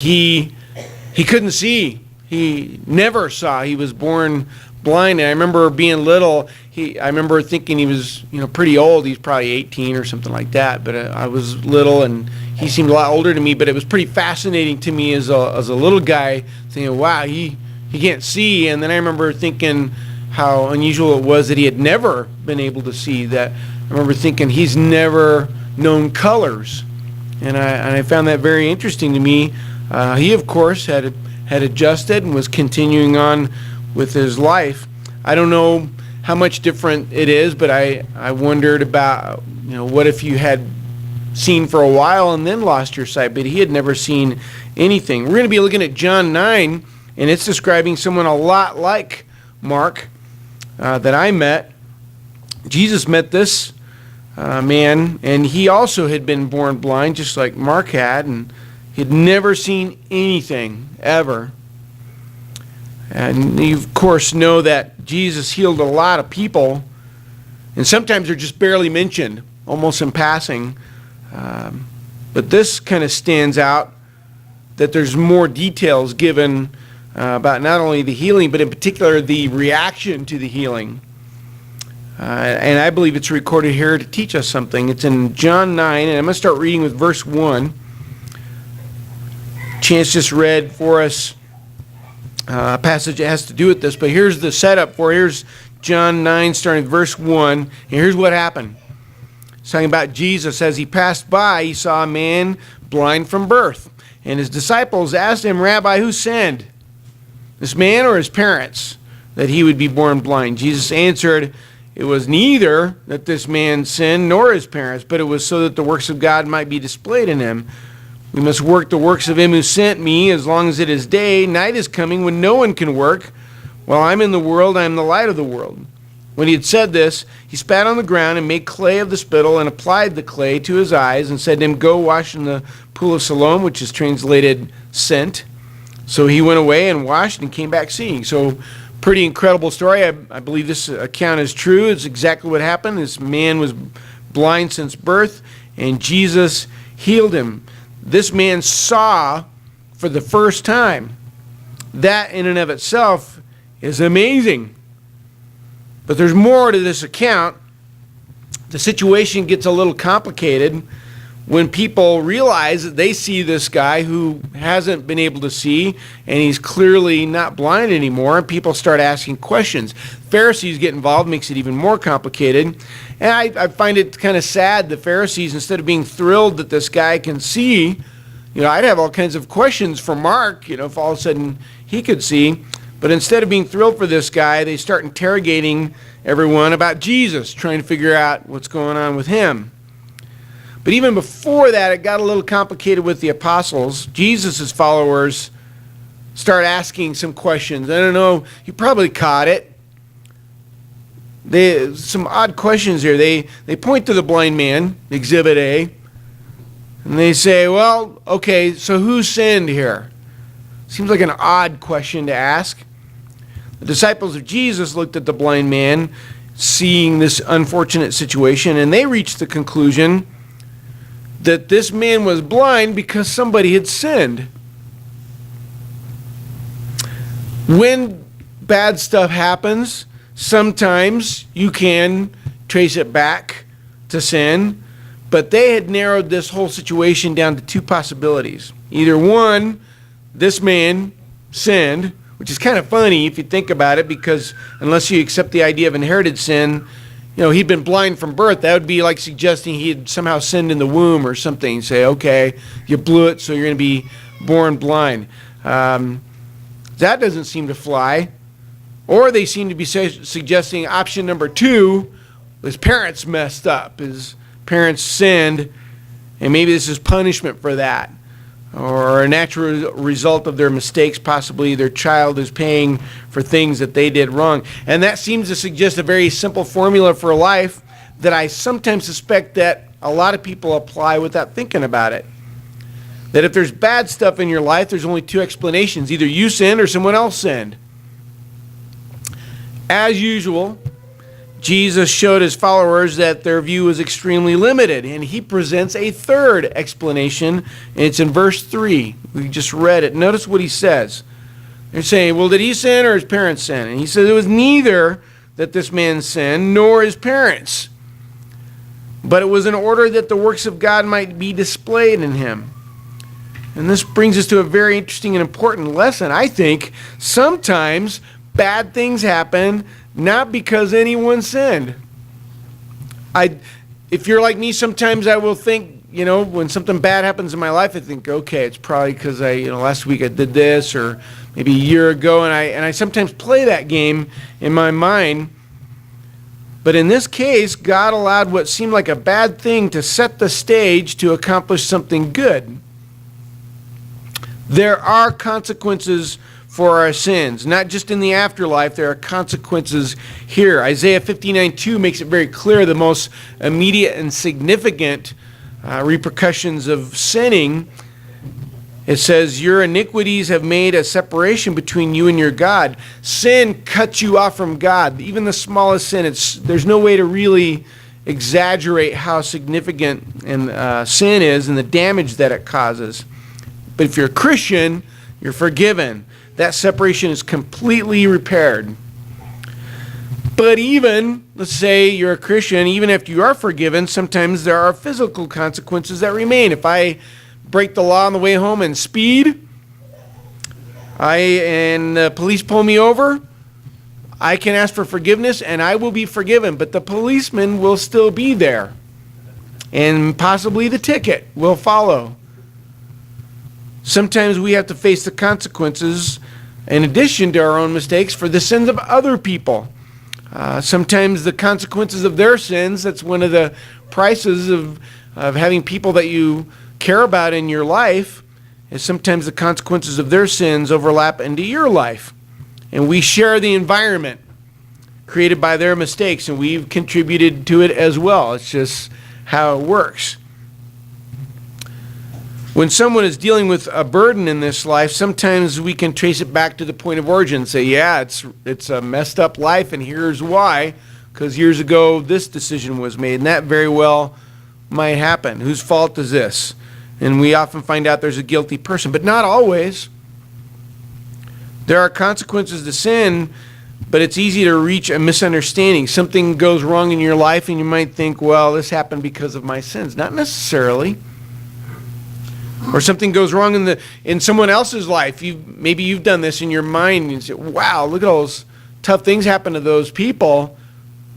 he couldn't see. He never saw. He was born blind. And I remember being little. I remember thinking he was, pretty old. He's probably 18 or something like that. But I was little, and he seemed a lot older to me. But it was pretty fascinating to me as a little guy, thinking, wow, he can't see. And then I remember thinking how unusual it was that he had never been able to see. That I remember thinking he's never known colors, and I found that very interesting to me. He, of course, had adjusted and was continuing on with his life. I don't know how much different it is, but I wondered about, what if you had seen for a while and then lost your sight, but he had never seen anything. We're going to be looking at John 9, and it's describing someone a lot like Mark that I met. Jesus met this man, and he also had been born blind, just like Mark had, and he'd never seen anything, ever. And you, of course, know that Jesus healed a lot of people, and sometimes they're just barely mentioned, almost in passing. But this kind of stands out, that there's more details given about not only the healing, but in particular the reaction to the healing. And I believe it's recorded here to teach us something. It's in John 9, and I'm going to start reading with verse 1. Chance just read for us a passage that has to do with this, but here's the setup for it. Here's John 9, starting with verse 1, and here's what happened. It's talking about Jesus. As he passed by, he saw a man blind from birth, and his disciples asked him, Rabbi, who sinned, this man or his parents, that he would be born blind? Jesus answered, it was neither that this man sinned nor his parents, but it was so that the works of God might be displayed in him. We must work the works of him who sent me as long as it is day. Night is coming when no one can work. While I'm in the world, I am the light of the world. When he had said this, he spat on the ground and made clay of the spittle and applied the clay to his eyes and said to him, go wash in the pool of Siloam, which is translated sent. So he went away and washed and came back seeing. So pretty incredible story. I believe this account is true. It's exactly what happened. This man was blind since birth, and Jesus healed him. This man saw for the first time. That in and of itself is amazing. But there's more to this account. The situation gets a little complicated when people realize that they see this guy who hasn't been able to see, and he's clearly not blind anymore, and people start asking questions. Pharisees get involved, makes it even more complicated. And I find it kind of sad, the Pharisees, instead of being thrilled that this guy can see, I'd have all kinds of questions for Mark, if all of a sudden he could see. But instead of being thrilled for this guy, they start interrogating everyone about Jesus, trying to figure out what's going on with him. But even before that, it got a little complicated with the apostles. Jesus' followers start asking some questions. I don't know, you probably caught it. Some odd questions here. They point to the blind man, Exhibit A, and they say, well, okay, so who sinned here? Seems like an odd question to ask. The disciples of Jesus looked at the blind man, seeing this unfortunate situation, and they reached the conclusion that this man was blind because somebody had sinned. When bad stuff happens, sometimes you can trace it back to sin, but they had narrowed this whole situation down to two possibilities. Either one, this man sinned, which is kind of funny if you think about it, because unless you accept the idea of inherited sin, he'd been blind from birth. That would be like suggesting he had somehow sinned in the womb or something. You say, okay, you blew it, so you're going to be born blind. That doesn't seem to fly. Or they seem to be suggesting option number two, his parents messed up. His parents sinned, and maybe this is punishment for that. Or a natural result of their mistakes, possibly their child is paying for things that they did wrong. And that seems to suggest a very simple formula for life that I sometimes suspect that a lot of people apply without thinking about it. That if there's bad stuff in your life, there's only two explanations. Either you sinned or someone else sinned. As usual, Jesus showed his followers that their view was extremely limited, and he presents a third explanation, and it's in verse 3. We just read it. Notice what he says. They're saying, well, did he sin or his parents sin? And he says it was neither that this man sinned nor his parents, but it was in order that the works of God might be displayed in him. And this brings us to a very interesting and important lesson. I think sometimes bad things happen not because anyone sinned. If you're like me, sometimes I will think, when something bad happens in my life, I think, okay, it's probably because last week I did this, or maybe a year ago, and I sometimes play that game in my mind. But in this case, God allowed what seemed like a bad thing to set the stage to accomplish something good. There are consequences for our sins, not just in the afterlife. There are consequences here. Isaiah 59:2 makes it very clear the most immediate and significant repercussions of sinning. It says, your iniquities have made a separation between you and your God. Sin cuts you off from God. Even the smallest sin, there's no way to really exaggerate how significant sin is and the damage that it causes. But if you're a Christian, you're forgiven. That separation is completely repaired. But even, let's say you're a Christian, even after you are forgiven, sometimes there are physical consequences that remain. If I break the law on the way home and speed, and the police pull me over, I can ask for forgiveness and I will be forgiven, but the policeman will still be there. And possibly the ticket will follow. Sometimes we have to face the consequences, in addition to our own mistakes, for the sins of other people. Sometimes the consequences of their sins, that's one of the prices of having people that you care about in your life, is sometimes the consequences of their sins overlap into your life. And we share the environment created by their mistakes, and we've contributed to it as well. It's just how it works. When someone is dealing with a burden in this life, sometimes we can trace it back to the point of origin and say, yeah, it's a messed up life, and here's why. Because years ago, this decision was made, and that very well might happen. Whose fault is this? And we often find out there's a guilty person, but not always. There are consequences to sin, but it's easy to reach a misunderstanding. Something goes wrong in your life, and you might think, well, this happened because of my sins. Not necessarily. Or something goes wrong in someone else's life. Maybe you've done this in your mind, and you say, wow, look at all those tough things happen to those people.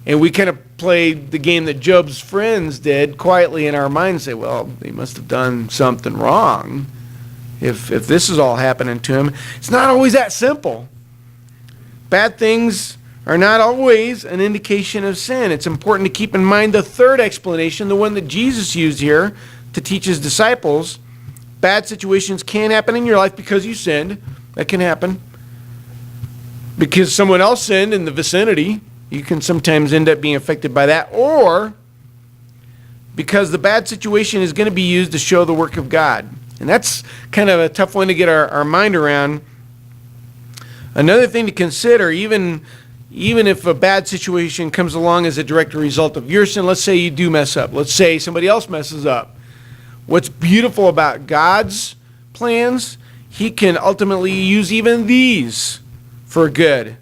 And we kind of play the game that Job's friends did quietly in our mind and say, well, they must have done something wrong if this is all happening to him. It's not always that simple. Bad things are not always an indication of sin. It's important to keep in mind the third explanation, the one that Jesus used here to teach his disciples. Bad situations can happen in your life because you sinned. That can happen. Because someone else sinned in the vicinity. You can sometimes end up being affected by that. Or because the bad situation is going to be used to show the work of God. And that's kind of a tough one to get our mind around. Another thing to consider, even if a bad situation comes along as a direct result of your sin, let's say you do mess up. Let's say somebody else messes up. What's beautiful about God's plans, he can ultimately use even these for good.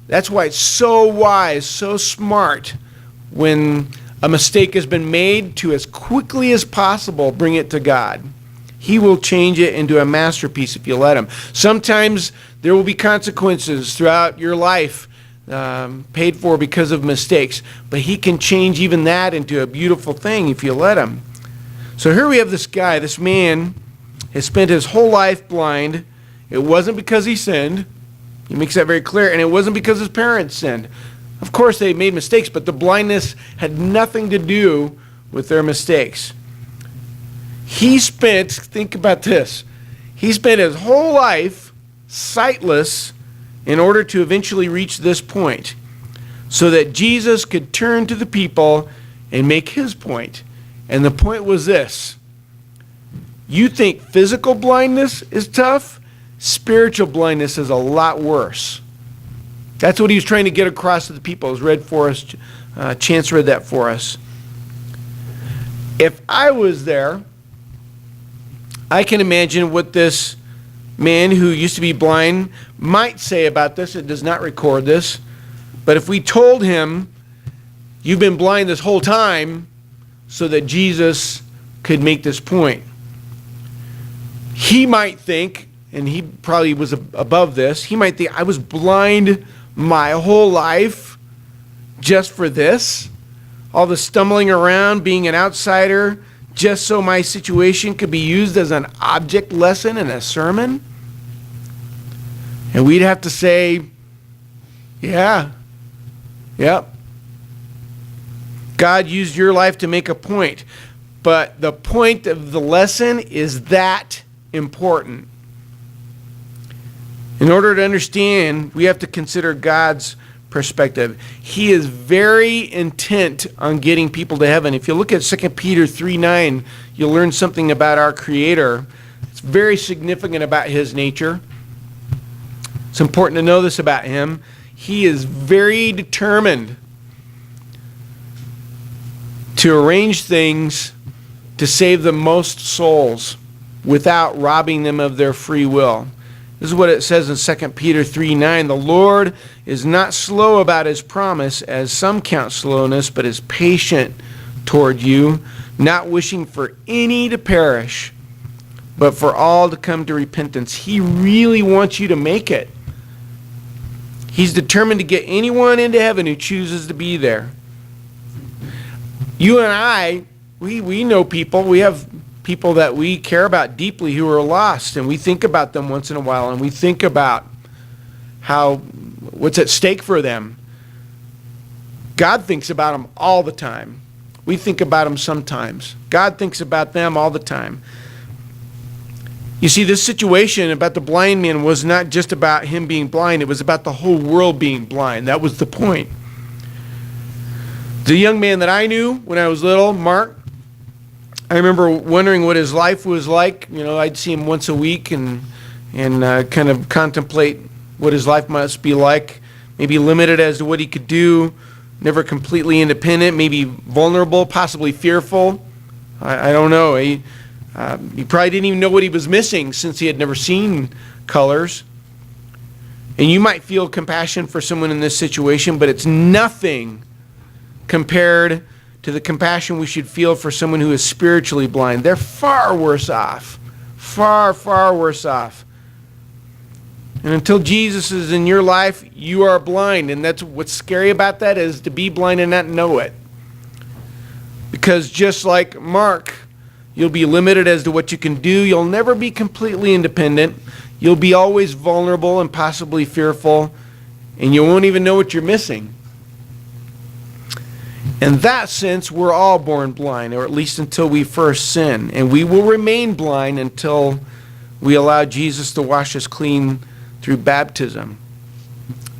That's why it's so wise, so smart, when a mistake has been made, to as quickly as possible bring it to God. He will change it into a masterpiece if you let him. Sometimes there will be consequences throughout your life paid for because of mistakes, but he can change even that into a beautiful thing if you let him. So here we have this guy, this man, has spent his whole life blind. It wasn't because he sinned. He makes that very clear. And it wasn't because his parents sinned. Of course, they made mistakes, but the blindness had nothing to do with their mistakes. Think about this, he spent his whole life sightless in order to eventually reach this point, so that Jesus could turn to the people and make his point. And the point was this: you think physical blindness is tough? Spiritual blindness is a lot worse. That's what he was trying to get across to the people. It was read for us. Chance read that for us. If I was there, I can imagine what this man who used to be blind might say about this. It does not record this. But if we told him, you've been blind this whole time, so that Jesus could make this point, he might think, and he probably was above this, he might think, I was blind my whole life just for this? All the stumbling around, being an outsider, just so my situation could be used as an object lesson in a sermon? And we'd have to say, yeah, yep. God used your life to make a point. But the point of the lesson is that important. In order to understand, we have to consider God's perspective. He is very intent on getting people to heaven. If you look at 2 Peter 3:9, you'll learn something about our Creator. It's very significant about His nature. It's important to know this about Him. He is very determined to arrange things to save the most souls without robbing them of their free will. This is what it says in 2 Peter 3:9. The Lord is not slow about His promise, as some count slowness, but is patient toward you, not wishing for any to perish, but for all to come to repentance. He really wants you to make it. He's determined to get anyone into heaven who chooses to be there. You and I, we know people. We have people that we care about deeply who are lost, and we think about them once in a while, and we think about what's at stake for them. God thinks about them all the time. We think about them sometimes. God thinks about them all the time. You see, this situation about the blind man was not just about him being blind. It was about the whole world being blind. That was the point. The young man that I knew when I was little, Mark, I remember wondering what his life was like. You know, I'd see him once a week and kind of contemplate what his life must be like. Maybe limited as to what he could do, never completely independent, maybe vulnerable, possibly fearful. I don't know. He probably didn't even know what he was missing since he had never seen colors. And you might feel compassion for someone in this situation, but it's nothing compared to the compassion we should feel for someone who is spiritually blind. They're far worse off. Far, far worse off. And until Jesus is in your life, you are blind. And that's what's scary about that, is to be blind and not know it. Because just like Mark, you'll be limited as to what you can do. You'll never be completely independent. You'll be always vulnerable and possibly fearful. And you won't even know what you're missing. In that sense, we're all born blind, or at least until we first sin. And we will remain blind until we allow Jesus to wash us clean through baptism.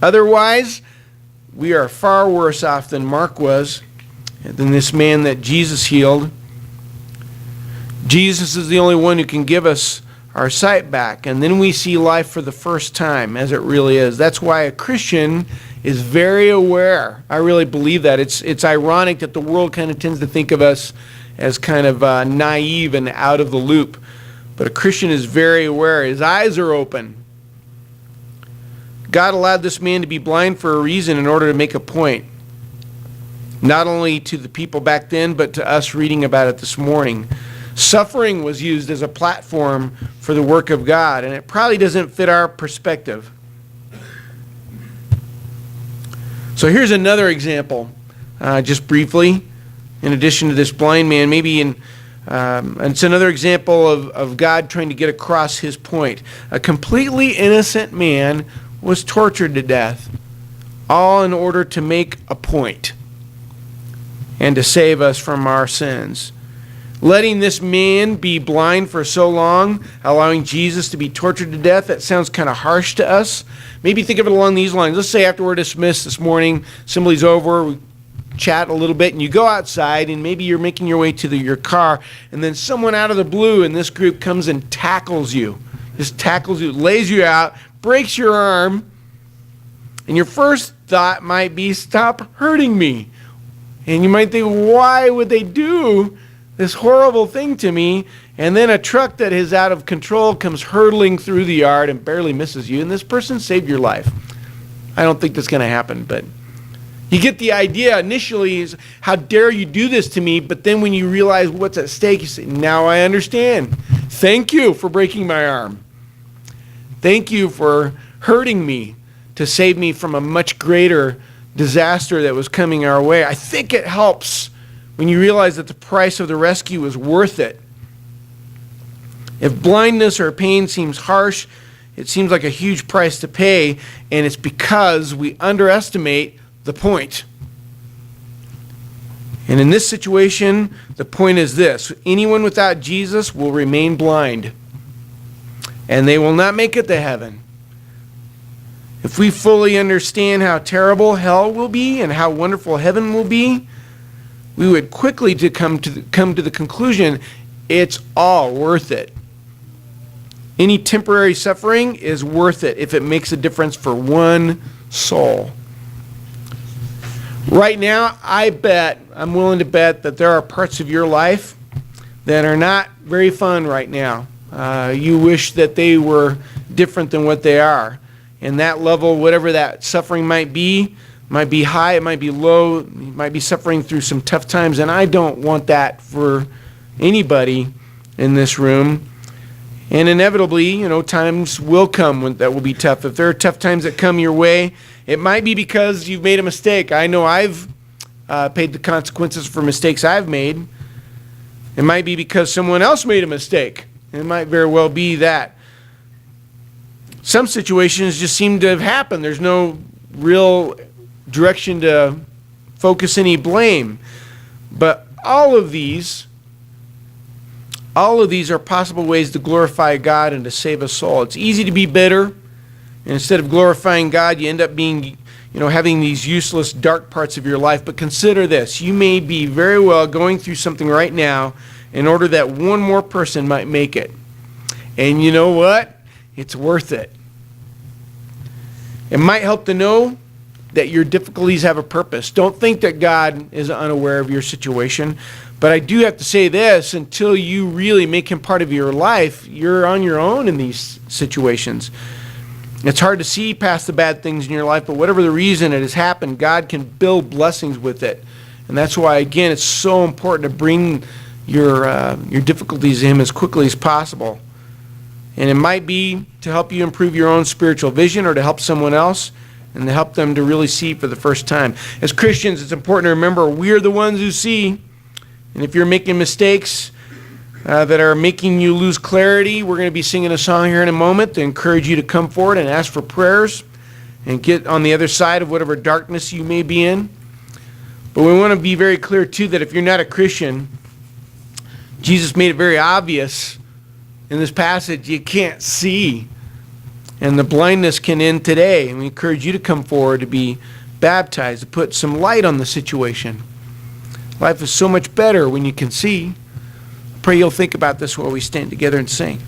Otherwise, we are far worse off than Mark was, than this man that Jesus healed. Jesus is the only one who can give us our sight back, and then we see life for the first time as it really is. That's why a Christian is very aware. I really believe that. It's ironic that the world kind of tends to think of us as kind of naive and out of the loop. But a Christian is very aware. His eyes are open. God allowed this man to be blind for a reason, in order to make a point. Not only to the people back then, but to us reading about it this morning. Suffering was used as a platform for the work of God, and it probably doesn't fit our perspective. So here's another example, just briefly, in addition to this blind man. It's another example of God trying to get across His point. A completely innocent man was tortured to death, all in order to make a point and to save us from our sins. Letting this man be blind for so long, allowing Jesus to be tortured to death, that sounds kind of harsh to us. Maybe think of it along these lines. Let's say after we're dismissed this morning, assembly's over, we chat a little bit, and you go outside, and maybe you're making your way to your car, and then someone out of the blue in this group comes and tackles you. Just tackles you, lays you out, breaks your arm, And your first thought might be, stop hurting me. And you might think, why would they do this horrible thing to me? And then a truck that is out of control comes hurtling through the yard and barely misses you, and this person saved your life. I don't think that's going to happen, but you get the idea initially is, how dare you do this to me? But then when you realize what's at stake, you say, now I understand. Thank you for breaking my arm. Thank you for hurting me to save me from a much greater disaster that was coming our way. I think it helps when you realize that the price of the rescue is worth it. If blindness or pain seems harsh, it seems like a huge price to pay, and it's because we underestimate the point. And in this situation, the point is this: anyone without Jesus will remain blind, and they will not make it to heaven. If we fully understand how terrible hell will be and how wonderful heaven will be, we would quickly come to the conclusion it's all worth it. Any temporary suffering is worth it if it makes a difference for one soul. Right now, I'm willing to bet that there are parts of your life that are not very fun right now. You wish that they were different than what they are. And that level, whatever that suffering might be high, it might be low, you might be suffering through some tough times, and I don't want that for anybody in this room. And inevitably, times will come when that will be tough. If there are tough times that come your way, it might be because you've made a mistake. I know I've paid the consequences for mistakes I've made. It might be because someone else made a mistake. It might very well be that. Some situations just seem to have happened. There's no real direction to focus any blame. But all of these are possible ways to glorify God and to save a soul. It's easy to be bitter. And instead of glorifying God, you end up being, having these useless, dark parts of your life. But consider this. You may be very well going through something right now in order that one more person might make it. And you know what? It's worth it. It might help to know that your difficulties have a purpose. Don't think that God is unaware of your situation. But I do have to say this, until you really make him part of your life, you're on your own in these situations. It's hard to see past the bad things in your life, but whatever the reason it has happened, God can build blessings with it. And that's why, again, it's so important to bring your difficulties to him as quickly as possible. And it might be to help you improve your own spiritual vision or to help someone else and to help them to really see for the first time. As Christians, it's important to remember we're the ones who see. And if you're making mistakes that are making you lose clarity, we're going to be singing a song here in a moment to encourage you to come forward and ask for prayers and get on the other side of whatever darkness you may be in. But we want to be very clear, too, that if you're not a Christian, Jesus made it very obvious in this passage you can't see. And the blindness can end today. And we encourage you to come forward to be baptized, to put some light on the situation. Life is so much better when you can see. I pray you'll think about this while we stand together and sing.